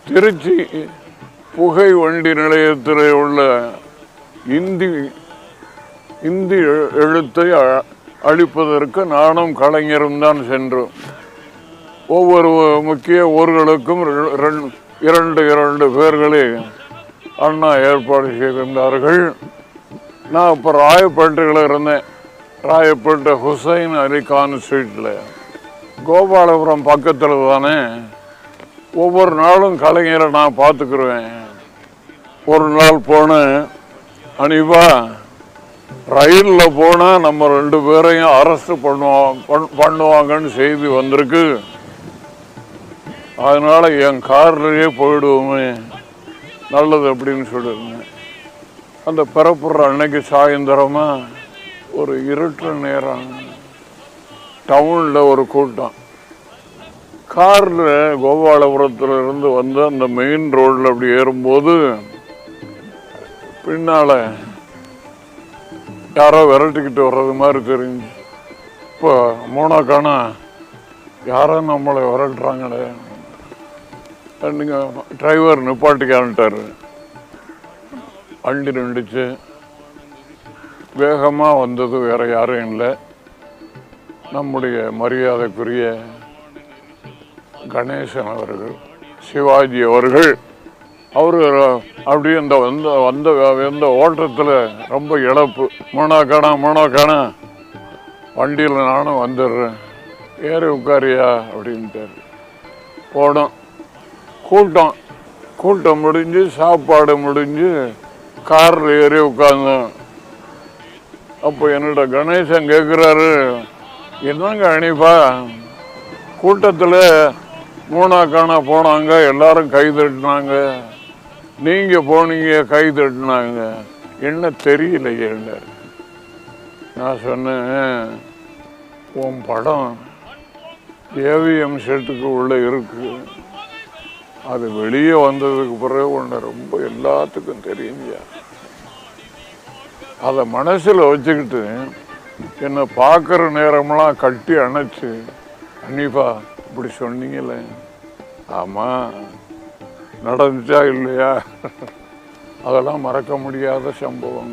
திருச்சி புகை வண்டி நிலையத்தில் உள்ள இந்தி எழுத்தை அழிப்பதற்கு நானும் கலைஞரும் தான் சென்றோம். ஒவ்வொரு முக்கிய ஊர்களுக்கும் இரண்டு பேர்களை அண்ணா ஏற்பாடு செய்திருந்தார்கள். நான் இப்போ ராயப்பேட்டையில் இருந்தேன். ராயப்பேட்டை ஹுசைன் அலி கான் ஸ்ட்ரீட்டில், கோபாலபுரம் பக்கத்தில் தானே. ஒவ்வொரு நாளும் கலைஞரை நான் பார்த்துக்குருவேன். ஒரு நாள் போனேன், அனிபா ரயிலில் போனால் நம்ம 2 பேரையும் அரெஸ்ட் பண்ணுவாங்கன்னு செய்தி வந்திருக்கு. அதனால் என் கார்லேயே போயிடுவோமே, நல்லது அப்படின்னு சொல்லியிருந்தேன். அந்த பிறப்புற அன்னைக்கு சாயந்தரமாக ஒரு இருட்டு நேரம், டவுனில் ஒரு கூட்டம். காரில் கோபாலபுரத்தில் இருந்து வந்து அந்த மெயின் ரோடில் அப்படி ஏறும்போது பின்னால் யாரோ விரட்டிக்கிட்டு வர்றது மாதிரி தெரிஞ்சு. இப்போ மோனாக்கானா யாரோ நம்மளை விரட்டுறாங்களே. நீங்கள் டிரைவர் நிப்பாட்டிக்கான்ட்டார். வண்டி நின்றுச்சு. வேகமாக வந்தது வேறு யாரும் இல்லை, நம்முடைய மரியாதைக்குரிய கணேசன் அவர்கள், சிவாஜி அவர்கள். அவர் அப்படியே இந்த ஓட்டத்தில் ரொம்ப இழப்பு. மூணாக்கானா வண்டியில் நானும் வந்துடுறேன், ஏறி உட்காரியா அப்படின்ட்டார். போனோம். கூட்டம் முடிஞ்சு சாப்பாடு முடிஞ்சு காரில் ஏறி உட்கார்ந்தோம். அப்போ என்னோட கணேசன் கேட்குறாரு, என்னங்க அனிபா, கூட்டத்தில் மூணாக்கானா போனாங்க, எல்லாரும் கை தட்டினாங்க, நீங்கள் போனீங்க கை தட்டினாங்க, என்ன தெரியலையே. நான் சொன்னேன், உன் படம் ஏவிஎம் செட்டுக்கு உள்ளே இருக்கு, அது வெளியே வந்ததுக்கு பிறகு ஒன்று ரொம்ப எல்லாத்துக்கும் தெரியுங்க. அதை மனசில் வச்சுக்கிட்டு என்னை பார்க்குற நேரமெல்லாம் கட்டி அணைச்சி, அனிபா இப்படி சொன்னீங்களே, ஆமாம் நடந்துச்சா இல்லையா, அதெல்லாம் மறக்க முடியாத சம்பவம்.